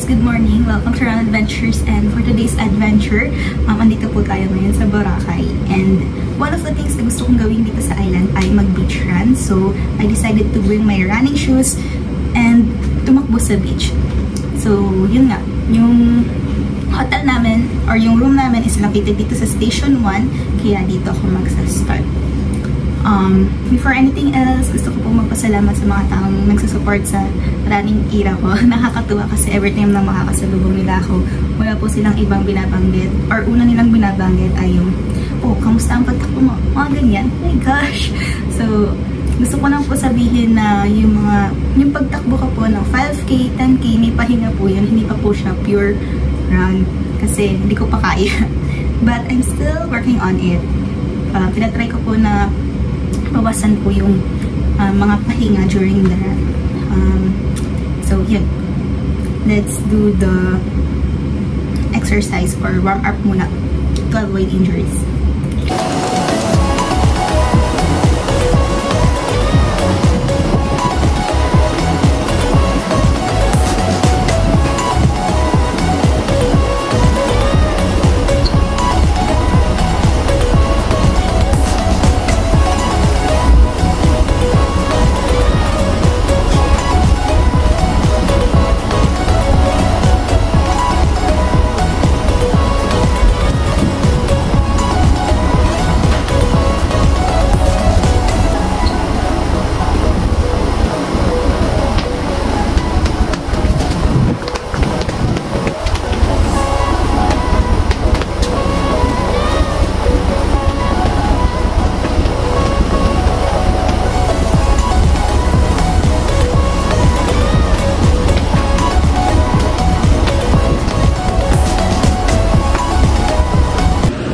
good morning. Welcome to Run Adventures, and for today's adventure, andito po tayo ngayon sa Boracay. And one of the things na gusto kong gawin dito sa island ay mag-beach run. So, I decided to bring my running shoes and tumakbo sa beach. So, yun nga. Yung hotel namin or yung room namin is located dito sa Station 1, kaya dito ako magsa-start. Before anything else, gusto ko po magpasalamat sa mga taong nagsusupport sa running era ko. Nakakatuwa kasi every time na makakasalubong nila ako, wala po silang ibang binabanggit or una nilang binabanggit ay yung, oh, kamusta ang pagtakbo mo? Mga ganyan. Oh my gosh! So, gusto ko lang po sabihin na yung pagtakbo ko po ng 5K, 10K, may pahinga po yun. Hindi pa po siya pure run kasi hindi ko pa kaya. But I'm still working on it. Tinatry ko po na bawasan po yung mga pahinga during the run. So, yun. Let's do the exercise or warm up muna to avoid injuries.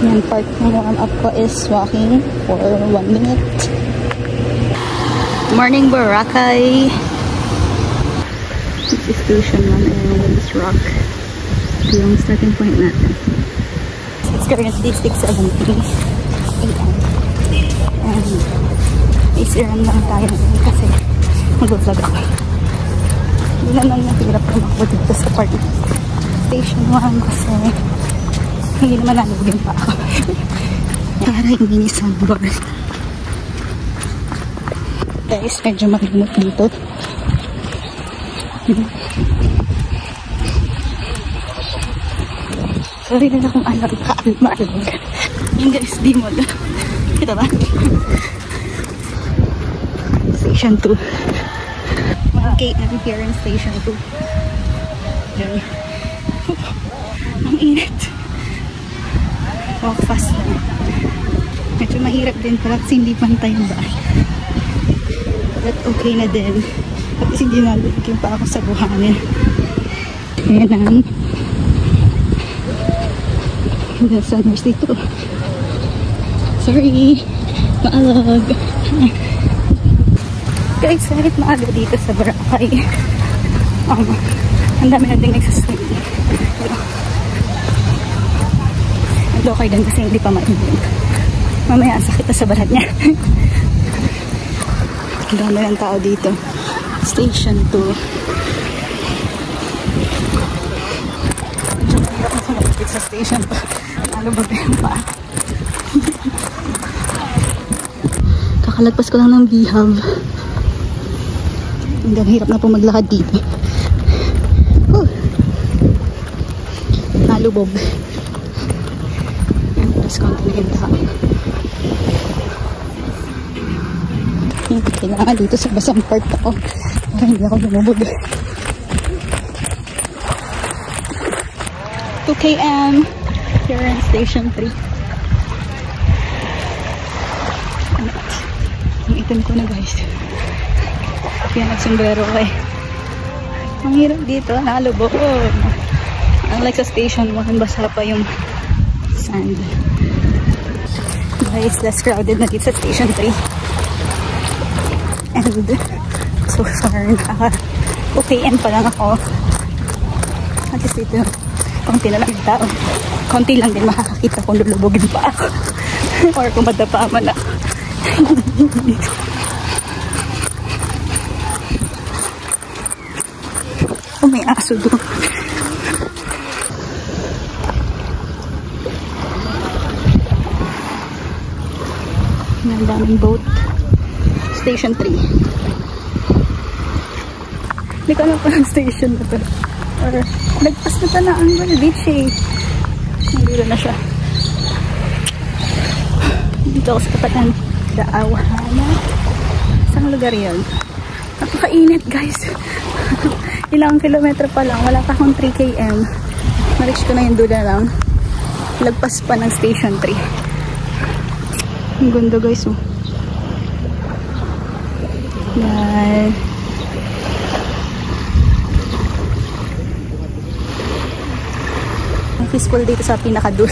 Yung part ng warm up ko is walking for 1 minute. Morning Boracay! This is Station 1 and this rock. Ito yung starting point natin. It's currently 6:17 AM. And easy run lang tayo kasi mag-vlog ako. Hindi naman nahirap tumakbo dito sa part ng Station 1 kasi hindi naman nalugin pa ako. Para hindi sunburn. Guys, medyo malimot dito. Sorry na kung alam ka, maalog. Yung guys, di mo lang. Kita ba? Station 2. Okay, I'm here in Station 2. Yan. Ang init. Walk fast lang. Medyo mahirap din pala kasi hindi pantay yung daan. But okay na din. At least hindi nalugin pa ako sa buhangin. Ayan ang sunrise dito. Sorry. Maalog. Guys, kahit maaga dito sa Boracay. Ang dami na din nagsaswim. Okay din kasi hindi pa mainit. Mamaya ang sakit na sa balat niya. Ang dami ng tao dito. Station 2. Medyo mahirap na sumapit sa station 2. Ano ba yung pa? Kakalagpas ko lang ng Bihab. Hanggang hirap na po maglakad dito. Nalubog. Tapos konti na yung tao. Kailangan dito sa basang part ako para hindi ako lumubog. 2 km here in Station 3. Ang itim ko na guys. Kaya nagsombrero ko eh. Ang hirap dito, nalubog. Unlike sa Station 1, basa pa yung sand. Guys, less crowded na dito sa Station 3. And so far, okay-en pa lang ako. At least dito, konti na lang yung tao. Konti lang din makakakita kung lulubogin pa ako. Or kung madapa man ako. Oh, may aso doon. Ang daming boat. Station 3. Hindi ko alam pa ng station na to. Or, nagpas na na ang beach eh. Nandito na siya. Dito ako sa kapatan. Daawahana. Saan lugar yun? Napakainit guys. Ilang kilometro pa lang. Wala pa akong 3 km. Na-reach ko na yung dulo lang. Lagpas pa ng station 3. Ang ganda guys oh. Yan. Ang peaceful dito sa pinakadulo.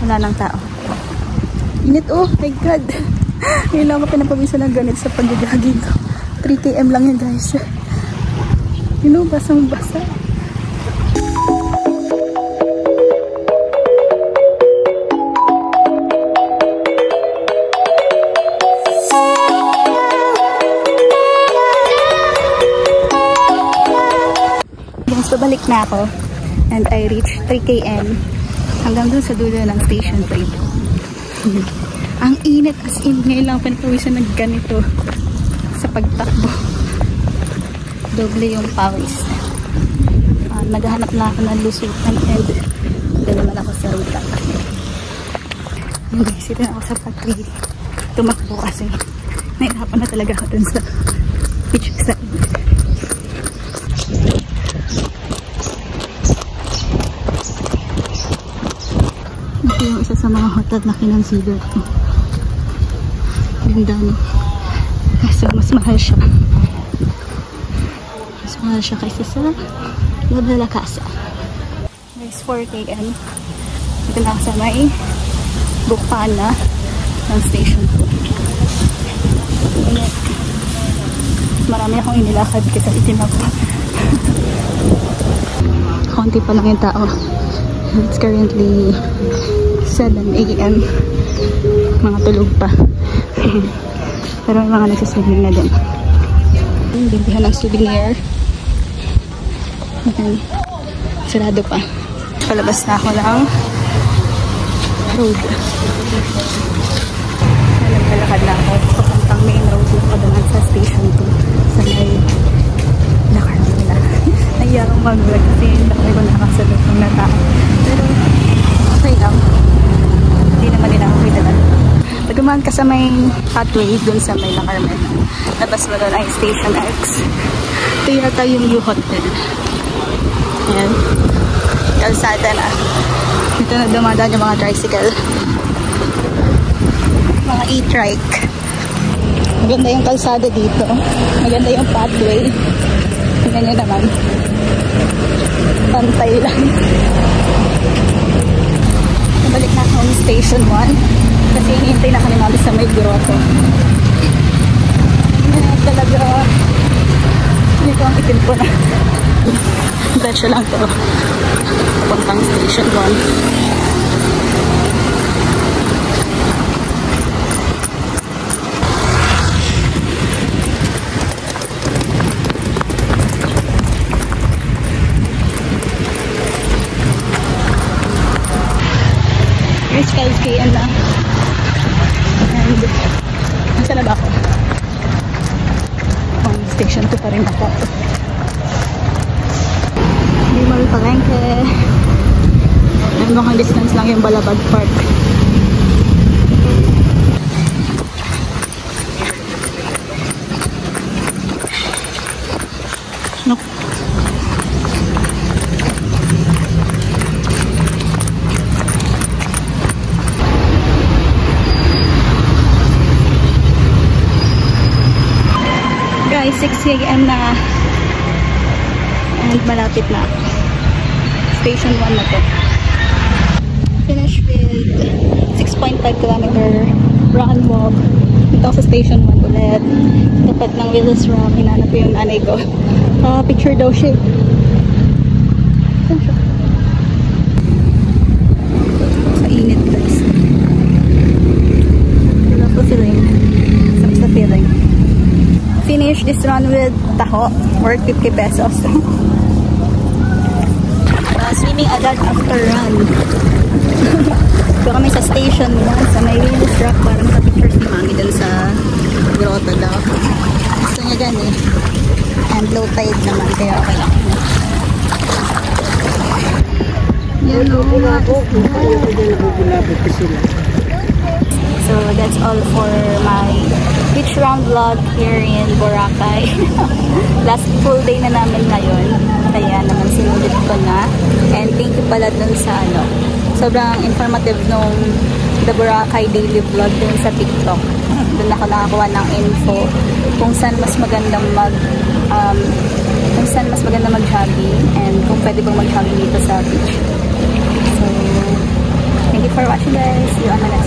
Wala nang tao. Init oh, my god. Ngayon lang ako pinapawisan ng ganit sa pag-jogging ko. 3 km lang yun guys. You know, basang-basa. Pabalik na ako and I reached 3 km hanggang dun sa dulo ng station 3. Ang init as in, ngayon lang pinapawisan ng ganito sa pagtakbo. Doble yung pawis. Naghahanap na ako ng lusutan and doon naman ako sa ruta. Nag-isip na ako sa pag-3 tumakbo kasi nahirapan na talaga ako dun sa beach side. Ito yung isa sa mga hotel na kinonsider ko. Ganda no. Kasi mas mahal siya. Mas mahal siya kaysa sa La Bella Casa. There's 4 km. Ito na sa may Bukana ng station 2. Marami akong inilakad kasi itinap. Konti pa lang yung tao. It's currently 7 AM. Mga tulog pa. Pero may mga nagsaswimming na din. Bintihan ng souvenir. Ayan. Sarado pa. Palabas na ako ng road. Naglalakad na ako. Papuntang main road yung padangan sa station 2. Sa may lakar nila. Naiya akong mag-vlog kasi nakay ko nakasalot ng natao. Pero okay lang. Hindi naman nila ako kita. Pagkumaan ka sa may pathway dun sa may La Carmen. Labas mo doon ay Station X. Ito yata yung U Hotel. Ayan. Kalsada na. Dito na dumadaan yung mga tricycle. Mga e-trike. Maganda yung kalsada dito. Maganda yung pathway. Tingnan nyo naman. Pantay lang. Nabalik na akong Station 1. Kasi hinihintay na kami namin sa may grotto. Talaga hindi ko ang itin po na diretso lang to papuntang Station 1. Reach 5 km na. And nasa na ba ako? Station 2 pa rin ako. Hindi mo palengke. May mukhang distance lang yung Balabag Park. No. Guys, 6 AM na and malapit na. Station 1 na to. Finish with 6.5 km run walk. Ito sa Station 1 ulit. Tapat ng Willis Rock. Hinanap ko yung nanay ko. Picture daw siya. Saan siya? Sa init guys. Wala po feeling. Sa feeling. Finish this run with taho, worth 50 pesos. Swimming agad after run. So kami sa station mo, sa may Venus Rock, parang sa picture si Mami dun sa grotto daw. Gusto niya dyan eh. And low tide naman, kaya okay lang. So that's all for my beach round vlog here in Boracay. Last full day na namin ngayon, kaya naman sinulit ko na. And thank you pala dun sa sobrang informative nung The Boracay Daily Vlog dun sa TikTok. Dun ako nakakuha ng info kung saan mas magandang mag-jogging and kung pwede bang mag-jogging dito sa beach. So thank you for watching guys. See you on the next